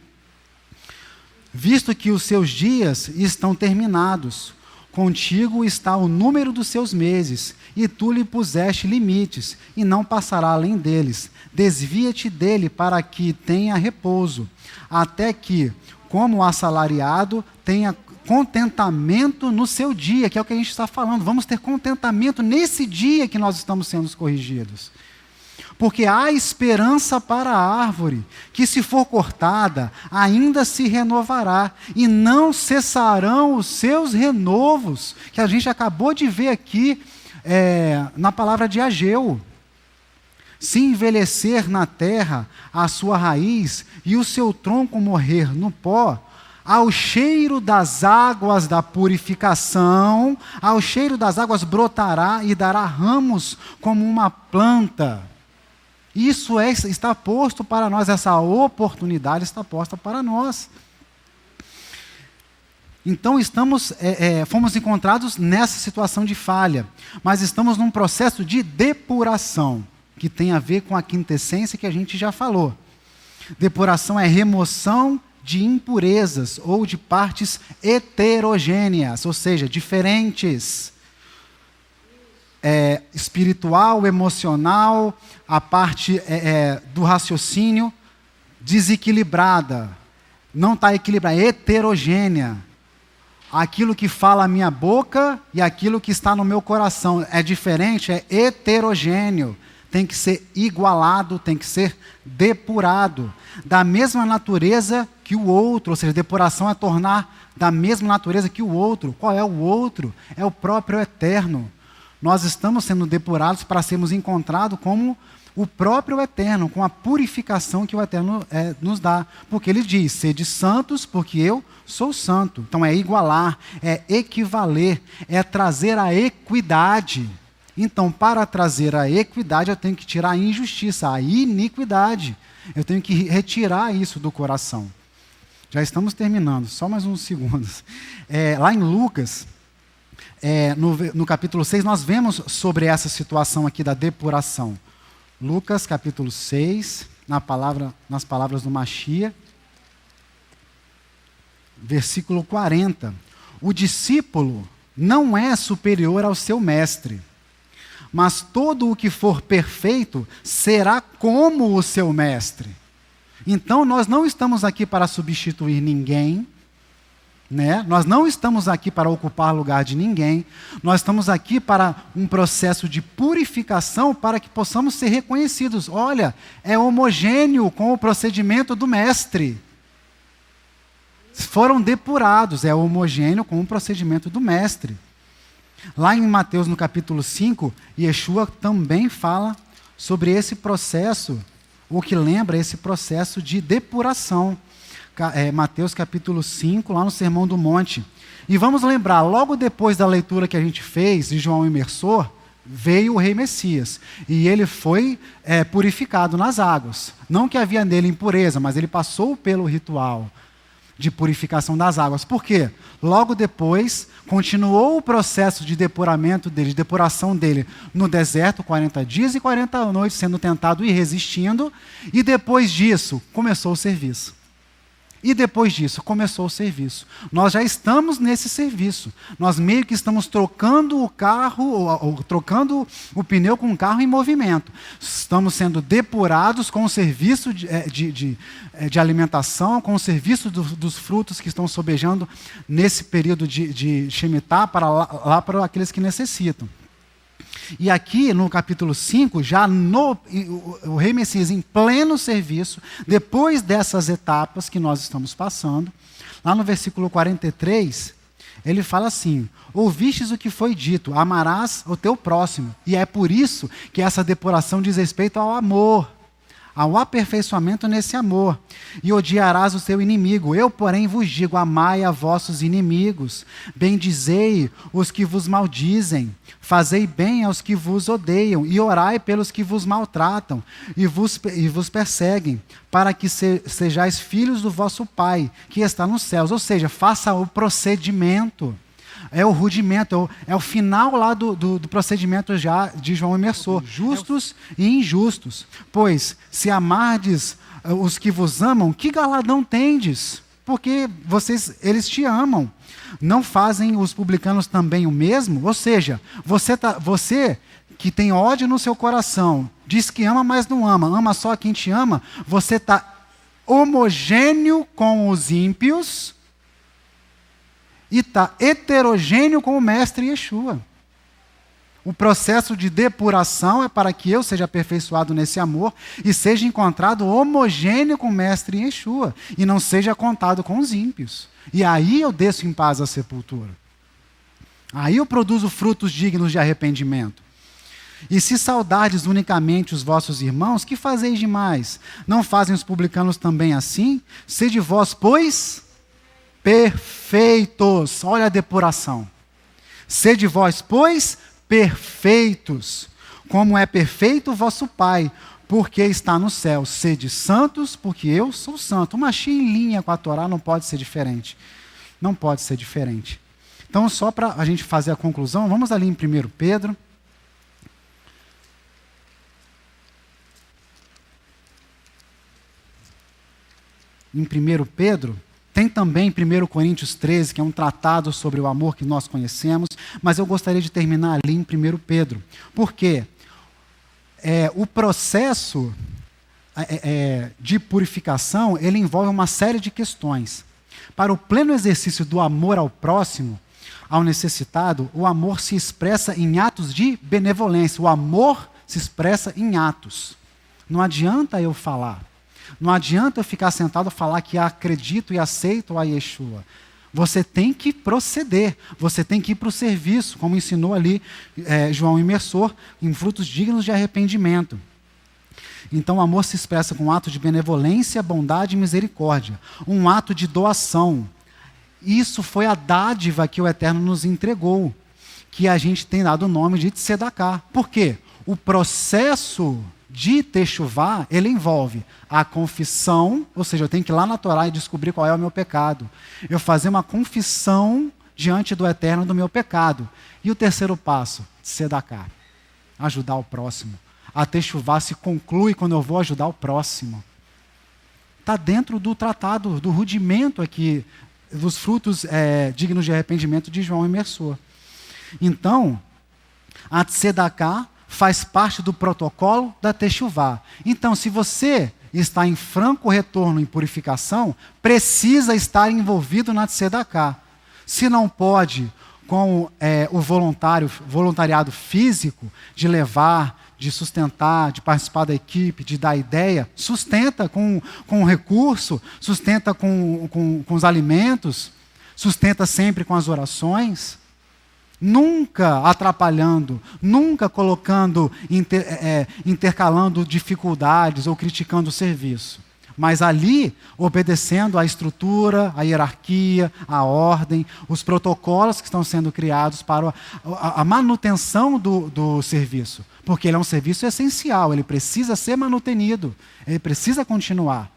Visto que os seus dias estão terminados, contigo está o número dos seus meses, e tu lhe puseste limites, e não passará além deles. Desvia-te dele para que tenha repouso, até que, como assalariado, tenha contentamento no seu dia, que é o que a gente está falando. Vamos ter contentamento nesse dia que nós estamos sendo corrigidos. Porque há esperança para a árvore, que se for cortada, ainda se renovará, e não cessarão os seus renovos, que a gente acabou de ver aqui na palavra de Ageu. Se envelhecer na terra a sua raiz, e o seu tronco morrer no pó, ao cheiro das águas da purificação, ao cheiro das águas brotará e dará ramos como uma planta. Isso está posto para nós, essa oportunidade está posta para nós. Então fomos encontrados nessa situação de falha, mas estamos num processo de depuração, que tem a ver com a quintessência que a gente já falou. Depuração é remoção de impurezas ou de partes heterogêneas, ou seja, diferentes. Espiritual, emocional, a parte do raciocínio desequilibrada, não está equilibrada, é heterogênea. Aquilo que fala a minha boca e aquilo que está no meu coração é diferente, é heterogêneo. Tem que ser igualado, tem que ser depurado. Da mesma natureza que o outro, ou seja, depuração é tornar da mesma natureza que o outro. Qual é o outro? É o próprio Eterno. Nós estamos sendo depurados para sermos encontrados como o próprio Eterno, com a purificação que o Eterno nos dá. Porque ele diz: sede santos, porque eu sou santo. Então é igualar, é equivaler, é trazer a equidade. Então, para trazer a equidade, eu tenho que tirar a injustiça, a iniquidade. Eu tenho que retirar isso do coração. Já estamos terminando, só mais uns segundos. Lá em Lucas, no capítulo 6, nós vemos sobre essa situação aqui da depuração. Lucas, capítulo 6, nas palavras do Machia, versículo 40. O discípulo não é superior ao seu mestre, mas todo o que for perfeito será como o seu mestre. Então, nós não estamos aqui para substituir ninguém, né? Nós não estamos aqui para ocupar lugar de ninguém. Nós estamos aqui para um processo de purificação para que possamos ser reconhecidos. Olha, é homogêneo com o procedimento do mestre. Foram depurados, é homogêneo com o procedimento do mestre. Lá em Mateus, no capítulo 5, Yeshua também fala sobre esse processo, ou que lembra esse processo de depuração. Mateus capítulo 5, lá no Sermão do Monte. E vamos lembrar, logo depois da leitura que a gente fez de João Imersor, veio o rei Messias. E ele foi purificado nas águas. Não que havia nele impureza, mas ele passou pelo ritual. de purificação das águas. Por quê? Logo depois, continuou o processo de depuramento dele, de depuração dele no deserto, 40 dias e 40 noites, sendo tentado e resistindo, e depois disso, começou o serviço. Nós já estamos nesse serviço. Nós meio que estamos trocando o carro, ou trocando o pneu com o carro em movimento. Estamos sendo depurados com o serviço de alimentação, com o serviço dos frutos que estão sobejando nesse período de Shemitah lá para aqueles que necessitam. E aqui no capítulo 5, já o rei Messias em pleno serviço, depois dessas etapas que nós estamos passando, lá no versículo 43, ele fala assim: ouvistes o que foi dito, amarás o teu próximo. E é por isso que essa depuração diz respeito ao amor, ao aperfeiçoamento nesse amor. E odiarás o teu inimigo. Eu, porém, vos digo, amai a vossos inimigos, bendizei os que vos maldizem, fazei bem aos que vos odeiam, e orai pelos que vos maltratam e vos perseguem, para que sejais filhos do vosso Pai, que está nos céus. Ou seja, faça o procedimento. É o rudimento, é o final lá do procedimento já de João Imersor. Justos e injustos. Pois, se amardes os que vos amam, que galardão tendes? Porque eles te amam. Não fazem os publicanos também o mesmo? Ou seja, você que tem ódio no seu coração, diz que ama, mas não ama só quem te ama, você está homogêneo com os ímpios, e está heterogêneo com o Mestre Yeshua. O processo de depuração é para que eu seja aperfeiçoado nesse amor e seja encontrado homogêneo com o Mestre Yeshua, e não seja contado com os ímpios. E aí eu desço em paz à sepultura. Aí eu produzo frutos dignos de arrependimento. E se saudardes unicamente os vossos irmãos, que fazeis demais? Não fazem os publicanos também assim? Sede vós, pois, perfeitos. Olha a depuração. Sede vós, pois, perfeitos, como é perfeito o vosso Pai, porque está no céu. Sede santos, porque eu sou santo. Uma chia em linha com a Torá não pode ser diferente. Não pode ser diferente. Então, só para a gente fazer a conclusão, vamos ali em 1 Pedro. Em 1 Pedro, tem também 1 Coríntios 13, que é um tratado sobre o amor que nós conhecemos, mas eu gostaria de terminar ali em 1 Pedro. Por quê? O processo de purificação, ele envolve uma série de questões. Para o pleno exercício do amor ao próximo, ao necessitado, o amor se expressa em atos de benevolência. O amor se expressa em atos. Não adianta eu falar. Não adianta eu ficar sentado e falar que acredito e aceito a Yeshua. Você tem que proceder, você tem que ir para o serviço, como ensinou ali João Imersor, em frutos dignos de arrependimento. Então o amor se expressa com um ato de benevolência, bondade e misericórdia. Um ato de doação. Isso foi a dádiva que o Eterno nos entregou, que a gente tem dado o nome de Tzedakah. Por quê? O processo de Teshuvá, ele envolve a confissão, ou seja, eu tenho que ir lá na Torá e descobrir qual é o meu pecado. Eu fazer uma confissão diante do Eterno do meu pecado. E o terceiro passo, Tzedakah, ajudar o próximo. A Teshuvá se conclui quando eu vou ajudar o próximo. Está dentro do tratado, do rudimento aqui, dos frutos dignos de arrependimento de João Imersor. Então, a Tzedakah faz parte do protocolo da Teshuvá. Então, se você está em franco retorno em purificação, precisa estar envolvido na Tzedakah. Se não pode, com o voluntariado físico, de levar, de sustentar, de participar da equipe, de dar ideia, sustenta com o recurso, sustenta com os alimentos, sustenta sempre com as orações. Nunca atrapalhando, nunca colocando, intercalando dificuldades ou criticando o serviço. Mas ali, obedecendo à estrutura, à hierarquia, à ordem, os protocolos que estão sendo criados para a manutenção do serviço. Porque ele é um serviço essencial, ele precisa ser manutenido, ele precisa continuar.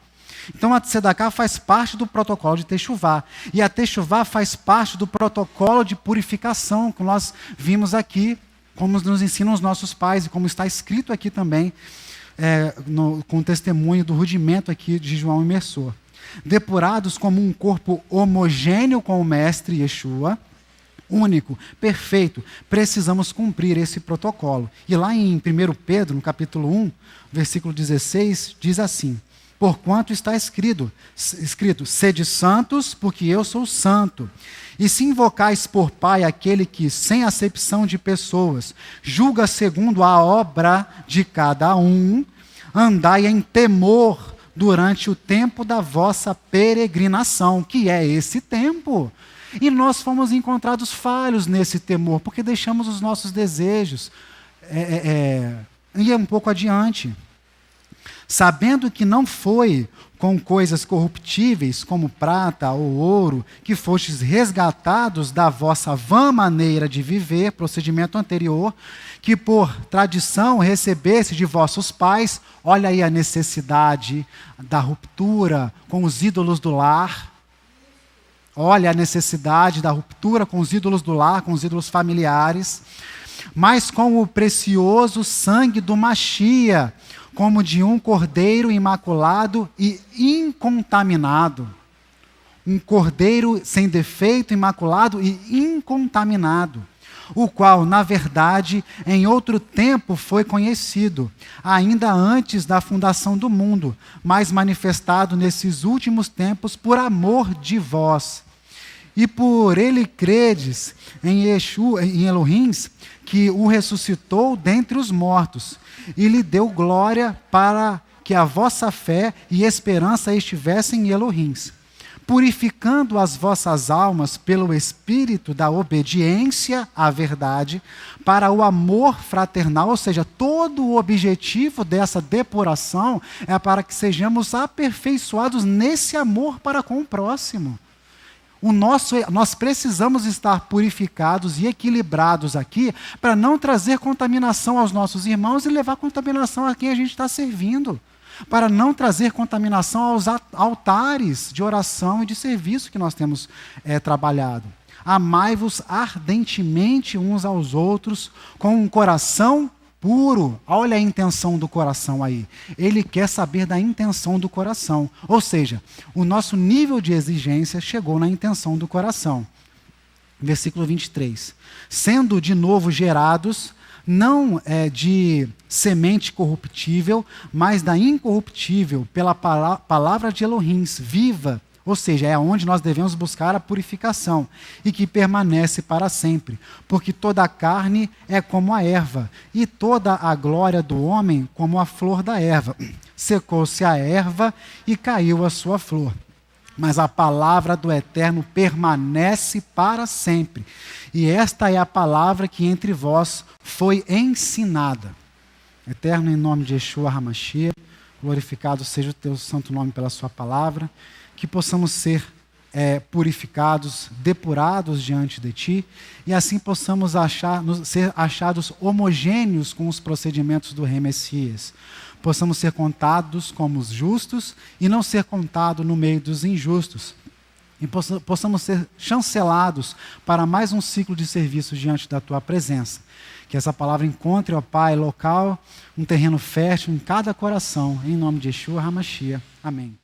Então a tzedakah faz parte do protocolo de techuvá. E a techuvá faz parte do protocolo de purificação que nós vimos aqui, como nos ensinam os nossos pais, e como está escrito aqui também, com o testemunho do rudimento aqui de João Imersor. Depurados como um corpo homogêneo com o Mestre Yeshua, único, perfeito, precisamos cumprir esse protocolo. E lá em 1 Pedro, no capítulo 1, versículo 16, diz assim: porquanto está escrito, sede santos, porque eu sou santo. E se invocais por Pai aquele que, sem acepção de pessoas, julga segundo a obra de cada um, andai em temor durante o tempo da vossa peregrinação, que é esse tempo. E nós fomos encontrados falhos nesse temor, porque deixamos os nossos desejos ir um pouco adiante. Sabendo que não foi com coisas corruptíveis, como prata ou ouro, que fostes resgatados da vossa vã maneira de viver, procedimento anterior, que por tradição recebesse de vossos pais. Olha aí a necessidade da ruptura com os ídolos do lar. Olha a necessidade da ruptura com os ídolos do lar, com os ídolos familiares. Mas com o precioso sangue do Machia, como de um cordeiro imaculado e incontaminado. Um cordeiro sem defeito, imaculado e incontaminado, o qual, na verdade, em outro tempo foi conhecido, ainda antes da fundação do mundo, mas manifestado nesses últimos tempos por amor de vós. E por ele credes em Yeshua, em Elohim, que o ressuscitou dentre os mortos, e lhe deu glória para que a vossa fé e esperança estivessem em Elohim, purificando as vossas almas pelo espírito da obediência à verdade, para o amor fraternal. Ou seja, todo o objetivo dessa depuração é para que sejamos aperfeiçoados nesse amor para com o próximo. Nós precisamos estar purificados e equilibrados aqui para não trazer contaminação aos nossos irmãos e levar contaminação a quem a gente está servindo. Para não trazer contaminação aos altares de oração e de serviço que nós temos trabalhado. Amai-vos ardentemente uns aos outros com um coração puro. Olha a intenção do coração aí. Ele quer saber da intenção do coração. Ou seja, o nosso nível de exigência chegou na intenção do coração. Versículo 23. Sendo de novo gerados, não de semente corruptível, mas da incorruptível, pela palavra de Elohim, viva. Ou seja, é onde nós devemos buscar a purificação e que permanece para sempre. Porque toda a carne é como a erva, e toda a glória do homem como a flor da erva. Secou-se a erva e caiu a sua flor. Mas a palavra do Eterno permanece para sempre. E esta é a palavra que entre vós foi ensinada. Eterno, em nome de Yeshua HaMashiach, glorificado seja o teu santo nome pela sua palavra. Que possamos ser purificados, depurados diante de Ti, e assim possamos ser achados homogêneos com os procedimentos do Rei Messias. Possamos ser contados como os justos e não ser contados no meio dos injustos. E possamos ser chancelados para mais um ciclo de serviço diante da Tua presença. Que essa palavra encontre, ó Pai, local, um terreno fértil em cada coração, em nome de Yeshua HaMashiach. Amém.